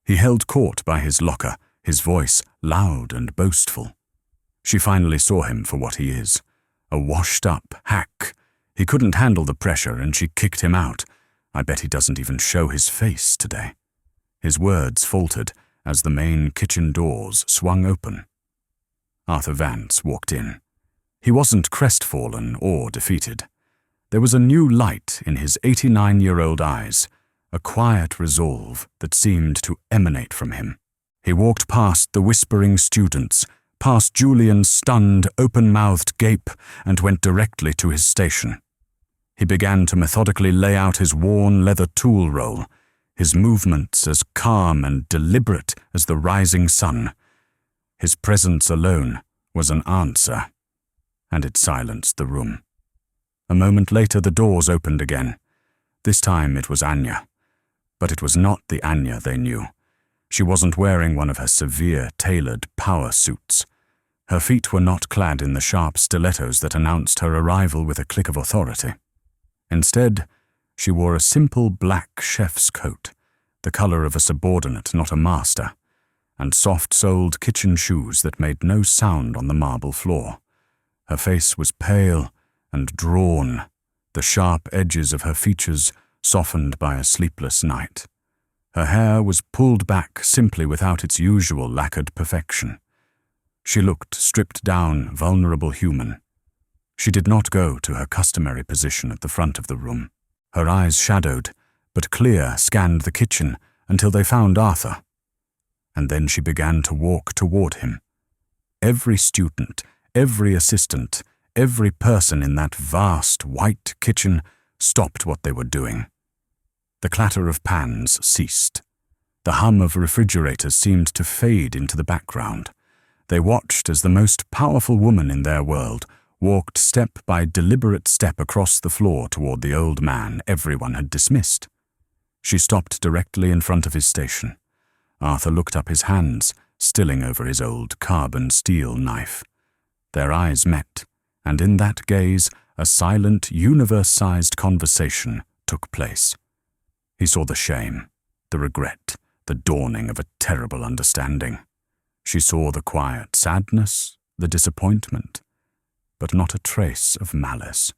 He held court by his locker, his voice loud and boastful. She finally saw him for what he is, a washed-up hack. He couldn't handle the pressure and she kicked him out. I bet he doesn't even show his face today. His words faltered as the main kitchen doors swung open. Arthur Vance walked in. He wasn't crestfallen or defeated. There was a new light in his 89-year-old eyes, a quiet resolve that seemed to emanate from him. He walked past the whispering students, past Julian's stunned, open-mouthed gape, and went directly to his station. He began to methodically lay out his worn leather tool roll, his movements as calm and deliberate as the rising sun. His presence alone was an answer, and it silenced the room. A moment later the doors opened again. This time it was Anya. But it was not the Anya they knew. She wasn't wearing one of her severe, tailored power suits. Her feet were not clad in the sharp stilettos that announced her arrival with a click of authority. Instead, she wore a simple black chef's coat, the color of a subordinate, not a master, and soft-soled kitchen shoes that made no sound on the marble floor. Her face was pale and drawn, the sharp edges of her features softened by a sleepless night. Her hair was pulled back simply without its usual lacquered perfection. She looked stripped down, vulnerable human. She did not go to her customary position at the front of the room. Her eyes shadowed, but clear, scanned the kitchen until they found Arthur. And then she began to walk toward him. Every student, every assistant, every person in that vast, white kitchen stopped what they were doing. The clatter of pans ceased. The hum of refrigerators seemed to fade into the background. They watched as the most powerful woman in their world walked step by deliberate step across the floor toward the old man everyone had dismissed. She stopped directly in front of his station. Arthur looked up his hands, stilling over his old carbon steel knife. Their eyes met, and in that gaze, a silent, universe-sized conversation took place. He saw the shame, the regret, the dawning of a terrible understanding. She saw the quiet sadness, the disappointment, but not a trace of malice.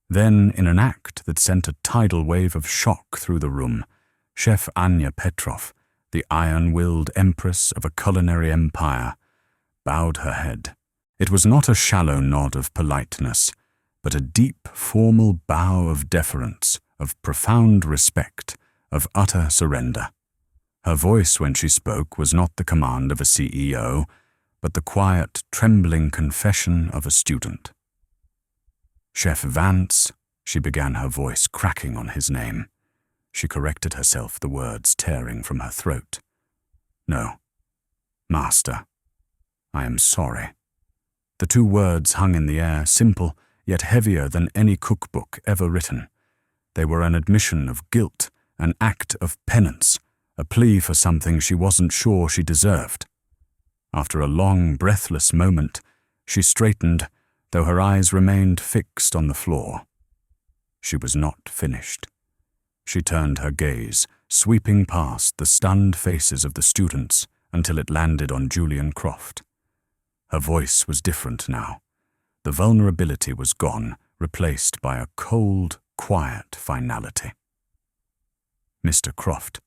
Then, in an act that sent a tidal wave of shock through the room, Chef Anya Petrov, the iron-willed empress of a culinary empire, bowed her head. It was not a shallow nod of politeness, but a deep, formal bow of deference, of profound respect, of utter surrender. Her voice when she spoke was not the command of a CEO, but the quiet, trembling confession of a student. Chef Vance, she began, her voice cracking on his name. She corrected herself, the words tearing from her throat. No. Master. I am sorry. The two words hung in the air, simple, yet heavier than any cookbook ever written. They were an admission of guilt, an act of penance, a plea for something she wasn't sure she deserved. After a long, breathless moment, she straightened, though her eyes remained fixed on the floor. She was not finished. She turned her gaze, sweeping past the stunned faces of the students until it landed on Julian Croft. Her voice was different now. The vulnerability was gone, replaced by a cold, quiet finality. Mr. Croft.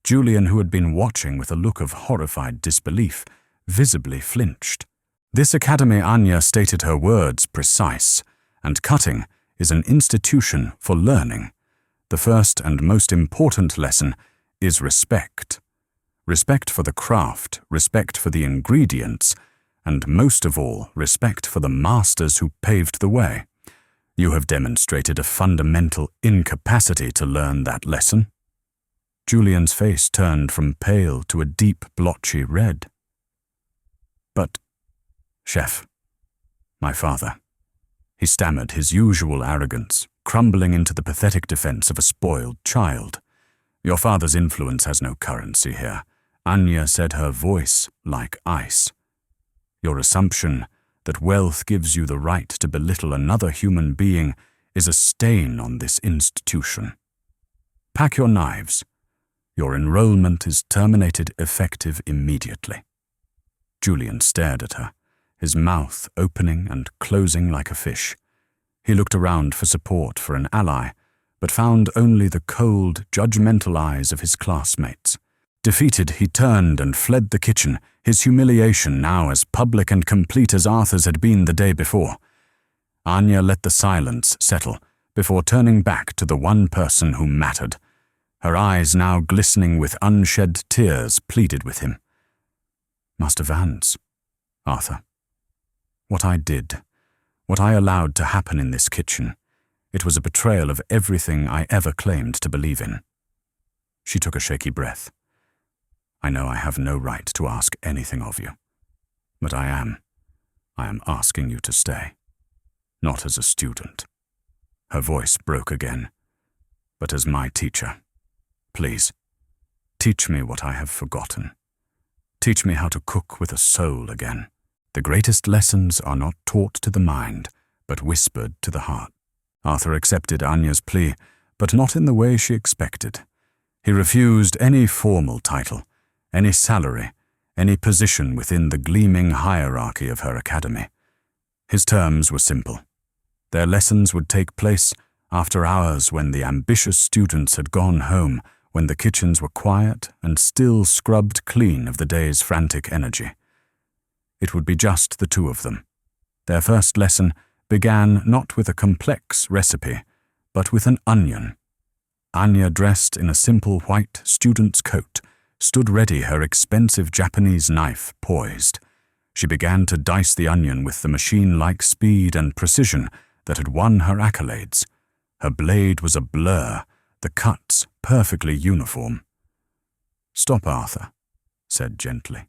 Julian, who had been watching with a look of horrified disbelief, visibly flinched. This academy, Anya stated her words precise, and cutting is an institution for learning. The first and most important lesson is respect. Respect for the craft, respect for the ingredients, and most of all, respect for the masters who paved the way. You have demonstrated a fundamental incapacity to learn that lesson. Julian's face turned from pale to a deep, blotchy red. But, Chef, my father, he stammered, his usual arrogance crumbling into the pathetic defense of a spoiled child. Your father's influence has no currency here. Anya said, her voice like ice. Your assumption that wealth gives you the right to belittle another human being is a stain on this institution. Pack your knives. Your enrollment is terminated effective immediately." Julian stared at her, his mouth opening and closing like a fish. He looked around for support for an ally, but found only the cold, judgmental eyes of his classmates. Defeated, he turned and fled the kitchen, his humiliation now as public and complete as Arthur's had been the day before. Anya let the silence settle before turning back to the one person who mattered. Her eyes, now glistening with unshed tears, pleaded with him. "Master Vance, Arthur, what I did, what I allowed to happen in this kitchen, it was a betrayal of everything I ever claimed to believe in." She took a shaky breath. "I know I have no right to ask anything of you, but I am asking you to stay, not as a student." Her voice broke again. "But as my teacher. Please, teach me what I have forgotten. Teach me how to cook with a soul again. The greatest lessons are not taught to the mind, but whispered to the heart." Arthur accepted Anya's plea, but not in the way she expected. He refused any formal title, any salary, any position within the gleaming hierarchy of her academy. His terms were simple. Their lessons would take place after hours when the ambitious students had gone home, when the kitchens were quiet and still scrubbed clean of the day's frantic energy. It would be just the two of them. Their first lesson began not with a complex recipe, but with an onion. Anya, dressed in a simple white student's coat, stood ready, her expensive Japanese knife poised. She began to dice the onion with the machine-like speed and precision that had won her accolades. Her blade was a blur, the cuts perfectly uniform. "Stop, Arthur," said gently.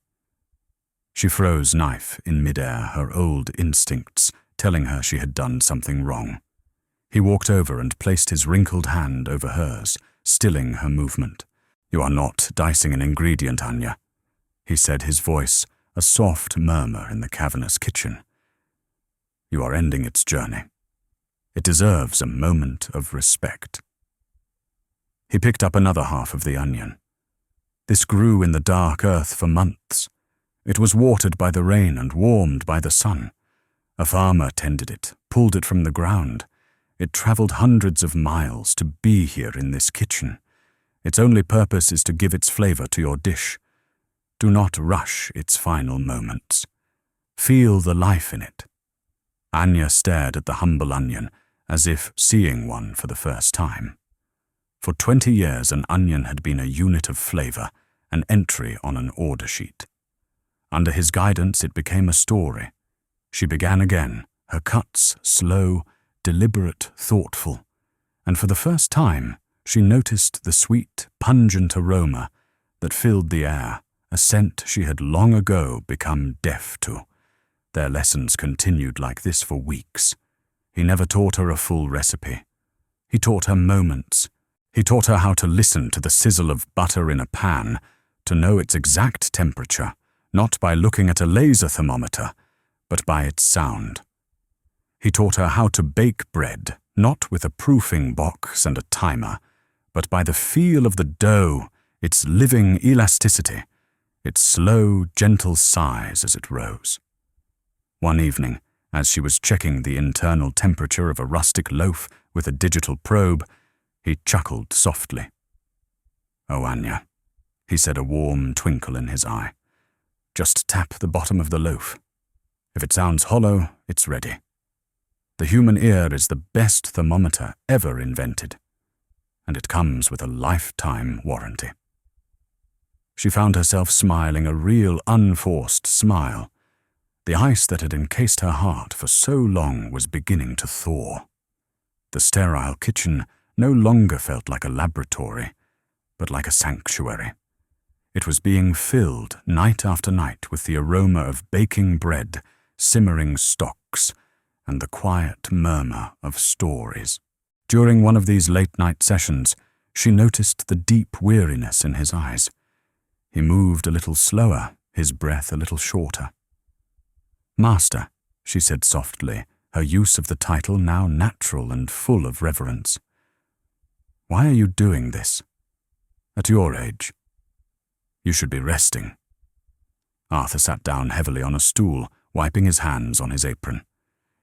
She froze knife in midair, her old instincts telling her she had done something wrong. He walked over and placed his wrinkled hand over hers, stilling her movement. "You are not dicing an ingredient, Anya," he said, his voice a soft murmur in the cavernous kitchen. "You are ending its journey. It deserves a moment of respect." He picked up another half of the onion. This grew in the dark earth for months. It was watered by the rain and warmed by the sun. A farmer tended it, pulled it from the ground. It traveled hundreds of miles to be here in this kitchen. Its only purpose is to give its flavor to your dish. Do not rush its final moments. Feel the life in it. Anya stared at the humble onion, as if seeing one for the first time. For 20 years, an onion had been a unit of flavor, an entry on an order sheet. Under his guidance, it became a story. She began again, her cuts slow, deliberate, thoughtful, and for the first time, she noticed the sweet, pungent aroma that filled the air, a scent she had long ago become deaf to. Their lessons continued like this for weeks. He never taught her a full recipe. He taught her moments. He taught her how to listen to the sizzle of butter in a pan, to know its exact temperature, not by looking at a laser thermometer, but by its sound. He taught her how to bake bread, not with a proofing box and a timer, but by the feel of the dough, its living elasticity, its slow, gentle sighs as it rose. One evening, as she was checking the internal temperature of a rustic loaf with a digital probe, he chuckled softly. "Oh, Anya," he said, a warm twinkle in his eye. "Just tap the bottom of the loaf. If it sounds hollow, it's ready. The human ear is the best thermometer ever invented, and it comes with a lifetime warranty." She found herself smiling a real unforced smile. The ice that had encased her heart for so long was beginning to thaw. The sterile kitchen no longer felt like a laboratory, but like a sanctuary. It was being filled night after night with the aroma of baking bread, simmering stocks, and the quiet murmur of stories. During one of these late-night sessions, she noticed the deep weariness in his eyes. He moved a little slower, his breath a little shorter. "Master," she said softly, her use of the title now natural and full of reverence. "Why are you doing this? At your age? You should be resting." Arthur sat down heavily on a stool, wiping his hands on his apron.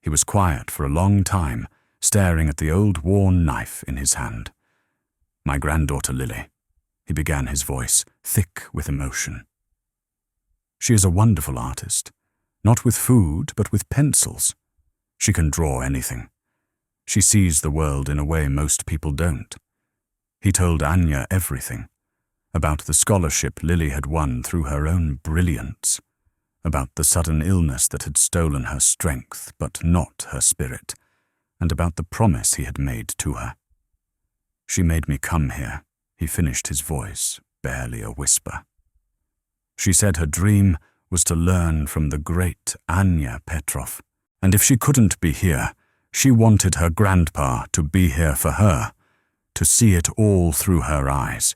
He was quiet for a long time, staring at the old worn knife in his hand. "My granddaughter Lily," he began, his voice thick with emotion. "She is a wonderful artist, not with food, but with pencils. She can draw anything. She sees the world in a way most people don't." He told Anya everything, about the scholarship Lily had won through her own brilliance, about the sudden illness that had stolen her strength but not her spirit, and about the promise he had made to her. "She made me come here," he finished, his voice barely a whisper. "She said her dream was to learn from the great Anya Petrov, and if she couldn't be here, she wanted her grandpa to be here for her, to see it all through her eyes."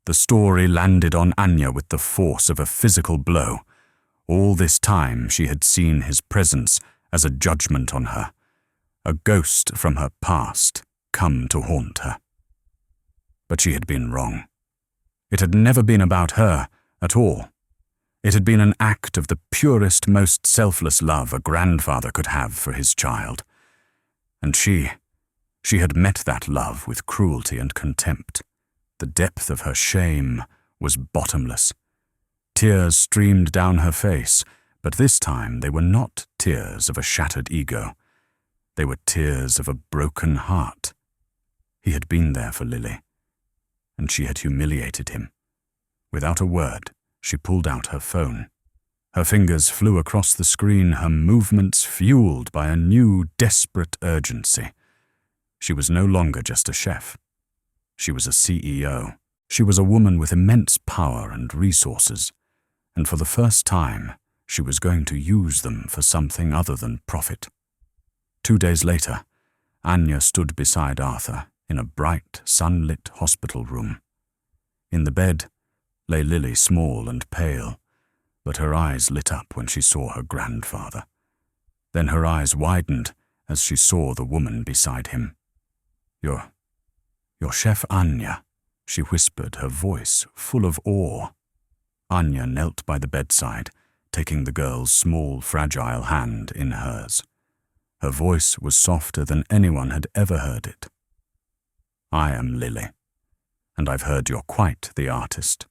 The story landed on Anya with the force of a physical blow. All this time she had seen his presence as a judgment on her, a ghost from her past come to haunt her. But she had been wrong. It had never been about her at all. It had been an act of the purest, most selfless love a grandfather could have for his child. And she had met that love with cruelty and contempt. The depth of her shame was bottomless. Tears streamed down her face, but this time they were not tears of a shattered ego. They were tears of a broken heart. He had been there for Lily, and she had humiliated him. Without a word, she pulled out her phone. Her fingers flew across the screen, her movements fueled by a new, desperate urgency. She was no longer just a chef. She was a CEO. She was a woman with immense power and resources, and for the first time, she was going to use them for something other than profit. 2 days later, Anya stood beside Arthur in a bright, sunlit hospital room. In the bed lay Lily, small and pale, but her eyes lit up when she saw her grandfather. Then her eyes widened as she saw the woman beside him. You're Chef Anya," she whispered, her voice full of awe. Anya knelt by the bedside, taking the girl's small, fragile hand in hers. Her voice was softer than anyone had ever heard it. "I am Lily, and I've heard you're quite the artist."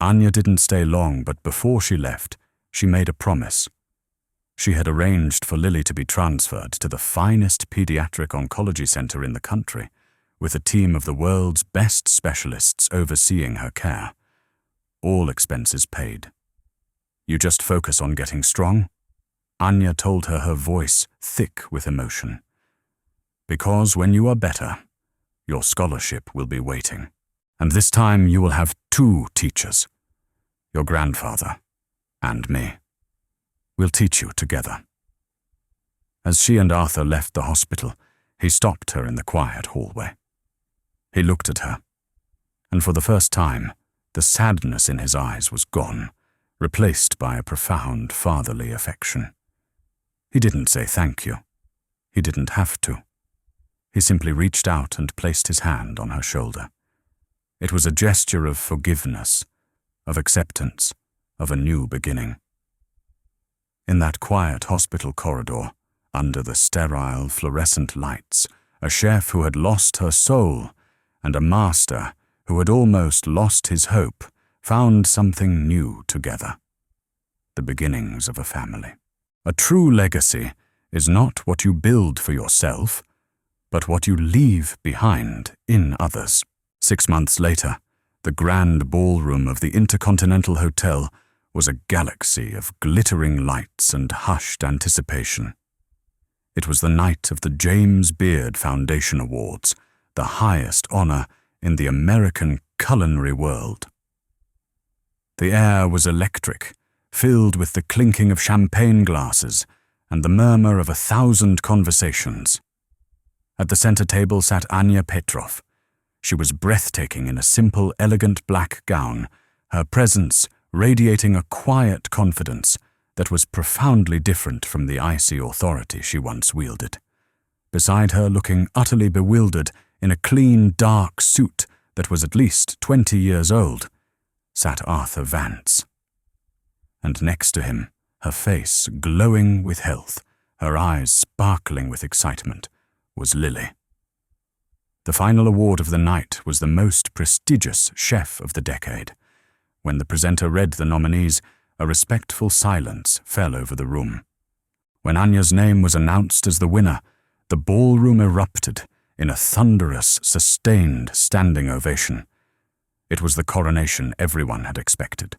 Anya didn't stay long, but before she left, she made a promise. She had arranged for Lily to be transferred to the finest pediatric oncology center in the country, with a team of the world's best specialists overseeing her care. All expenses paid. "You just focus on getting strong," Anya told her, her voice thick with emotion. "Because when you are better, your scholarship will be waiting. And this time you will have 2 teachers, your grandfather and me. We'll teach you together." As she and Arthur left the hospital, he stopped her in the quiet hallway. He looked at her, and for the first time, the sadness in his eyes was gone, replaced by a profound fatherly affection. He didn't say thank you. He didn't have to. He simply reached out and placed his hand on her shoulder. It was a gesture of forgiveness, of acceptance, of a new beginning. In that quiet hospital corridor, under the sterile, fluorescent lights, a chef who had lost her soul and a master who had almost lost his hope found something new together. The beginnings of a family. A true legacy is not what you build for yourself, but what you leave behind in others. 6 months later, the grand ballroom of the Intercontinental Hotel was a galaxy of glittering lights and hushed anticipation. It was the night of the James Beard Foundation Awards, the highest honor in the American culinary world. The air was electric, filled with the clinking of champagne glasses and the murmur of 1,000 conversations. At the center table sat Anya Petrov. She was breathtaking in a simple, elegant black gown, her presence radiating a quiet confidence that was profoundly different from the icy authority she once wielded. Beside her, looking utterly bewildered in a clean, dark suit that was at least 20 years old, sat Arthur Vance. And next to him, her face glowing with health, her eyes sparkling with excitement, was Lily. The final award of the night was the most prestigious chef of the decade. When the presenter read the nominees, a respectful silence fell over the room. When Anya's name was announced as the winner, the ballroom erupted in a thunderous, sustained standing ovation. It was the coronation everyone had expected.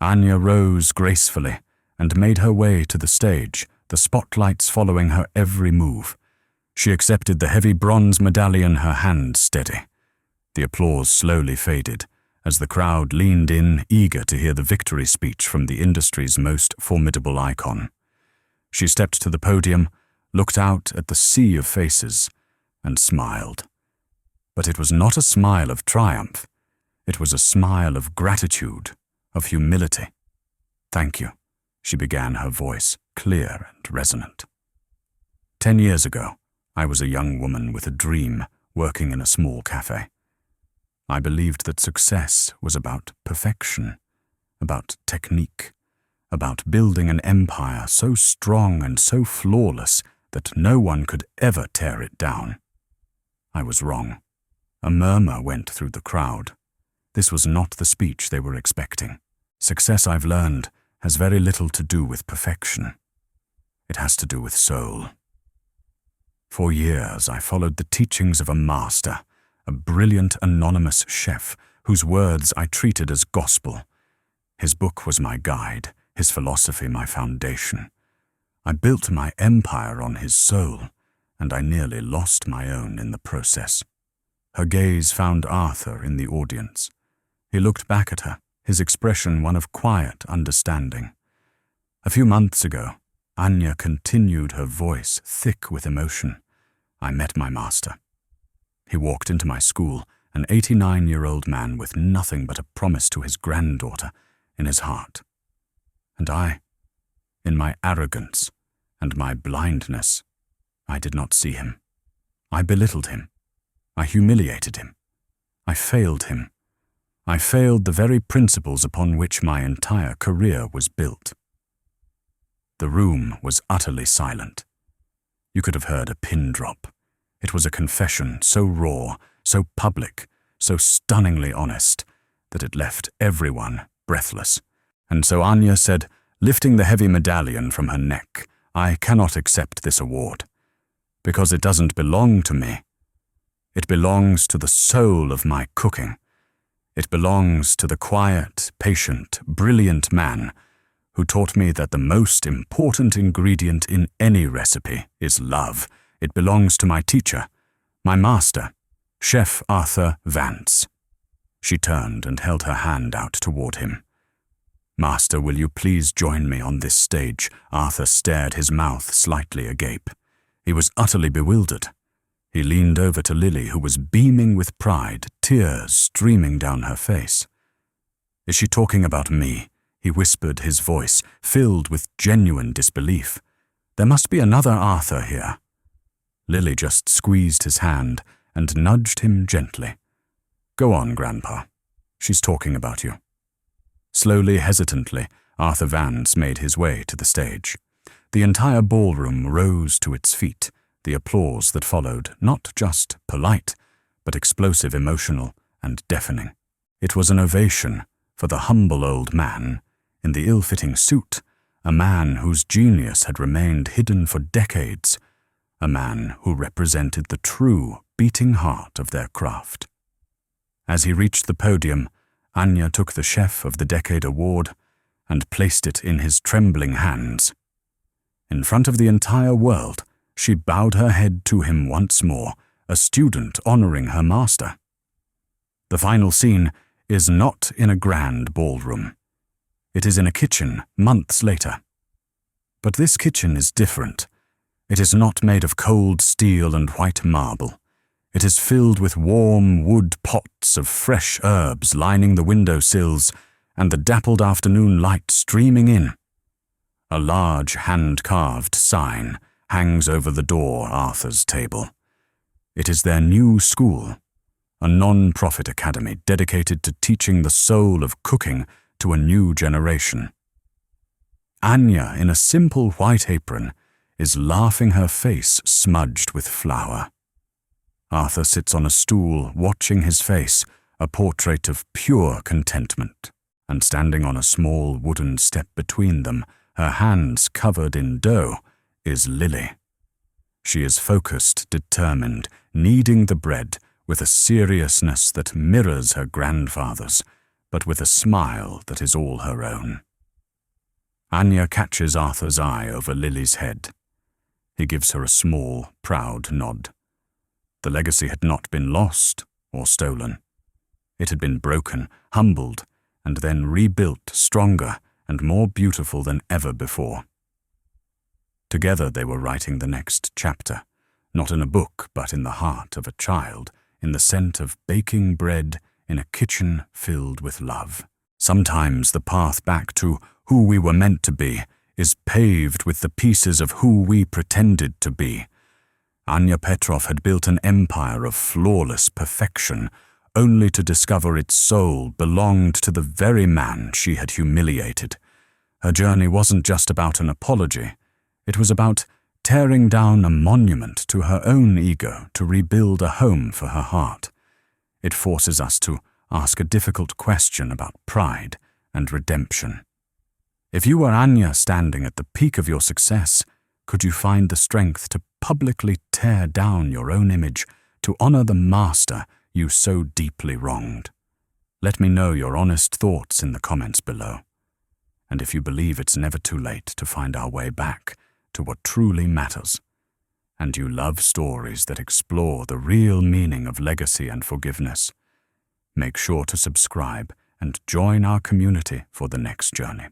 Anya rose gracefully and made her way to the stage, the spotlights following her every move. She accepted the heavy bronze medallion, her hand steady. The applause slowly faded as the crowd leaned in, eager to hear the victory speech from the industry's most formidable icon. She stepped to the podium, looked out at the sea of faces, and smiled. But it was not a smile of triumph. It was a smile of gratitude, of humility. "Thank you," she began, her voice clear and resonant. 10 years ago, I was a young woman with a dream, working in a small cafe. I believed that success was about perfection, about technique, about building an empire so strong and so flawless that no one could ever tear it down. I was wrong. A murmur went through the crowd. This was not the speech they were expecting. Success, I've learned, has very little to do with perfection. It has to do with soul. For years, I followed the teachings of a master, a brilliant anonymous chef whose words I treated as gospel. His book was my guide, his philosophy my foundation. I built my empire on his soul, and I nearly lost my own in the process. Her gaze found Arthur in the audience. He looked back at her, his expression one of quiet understanding. A few months ago, Anya continued, her voice thick with emotion. I met my master. He walked into my school, an 89-year-old man with nothing but a promise to his granddaughter in his heart. And I, in my arrogance and my blindness, I did not see him. I belittled him. I humiliated him. I failed him. I failed the very principles upon which my entire career was built. The room was utterly silent. You could have heard a pin drop. It was a confession so raw, so public, so stunningly honest, that it left everyone breathless. And so Anya said, lifting the heavy medallion from her neck, "I cannot accept this award, because it doesn't belong to me. It belongs to the soul of my cooking. It belongs to the quiet, patient, brilliant man who taught me that the most important ingredient in any recipe is love. It belongs to my teacher, my master, Chef Arthur Vance." She turned and held her hand out toward him. "Master, will you please join me on this stage?" Arthur stared, his mouth slightly agape. He was utterly bewildered. He leaned over to Lily, who was beaming with pride, tears streaming down her face. "Is she talking about me?" he whispered, his voice filled with genuine disbelief. "There must be another Arthur here." Lily just squeezed his hand and nudged him gently. "Go on, Grandpa. She's talking about you." Slowly, hesitantly, Arthur Vance made his way to the stage. The entire ballroom rose to its feet, the applause that followed not just polite, but explosive, emotional, and deafening. It was an ovation for the humble old man in the ill-fitting suit, a man whose genius had remained hidden for decades, a man who represented the true beating heart of their craft. As he reached the podium, Anya took the Chef of the Decade award and placed it in his trembling hands. In front of the entire world, she bowed her head to him once more, a student honoring her master. The final scene is not in a grand ballroom. It is in a kitchen months later. But this kitchen is different. It is not made of cold steel and white marble. It is filled with warm wood pots of fresh herbs lining the window sills and the dappled afternoon light streaming in. A large hand-carved sign hangs over the door Arthur's table. It is their new school, a non-profit academy dedicated to teaching the soul of cooking to a new generation. Anya, in a simple white apron, is laughing, her face smudged with flour. Arthur sits on a stool, watching his face, a portrait of pure contentment, and standing on a small wooden step between them, her hands covered in dough, is Lily. She is focused, determined, kneading the bread with a seriousness that mirrors her grandfather's, but with a smile that is all her own. Anya catches Arthur's eye over Lily's head. He gives her a small, proud nod. The legacy had not been lost or stolen. It had been broken, humbled, and then rebuilt stronger and more beautiful than ever before. Together they were writing the next chapter, not in a book but in the heart of a child, in the scent of baking bread in a kitchen filled with love. Sometimes the path back to who we were meant to be is paved with the pieces of who we pretended to be. Anya Petrov had built an empire of flawless perfection, only to discover its soul belonged to the very man she had humiliated. Her journey wasn't just about an apology. It was about tearing down a monument to her own ego to rebuild a home for her heart. It forces us to ask a difficult question about pride and redemption. If you were Anya standing at the peak of your success, could you find the strength to publicly tear down your own image, to honor the master you so deeply wronged? Let me know your honest thoughts in the comments below. And if you believe it's never too late to find our way back to what truly matters, and you love stories that explore the real meaning of legacy and forgiveness, make sure to subscribe and join our community for the next journey.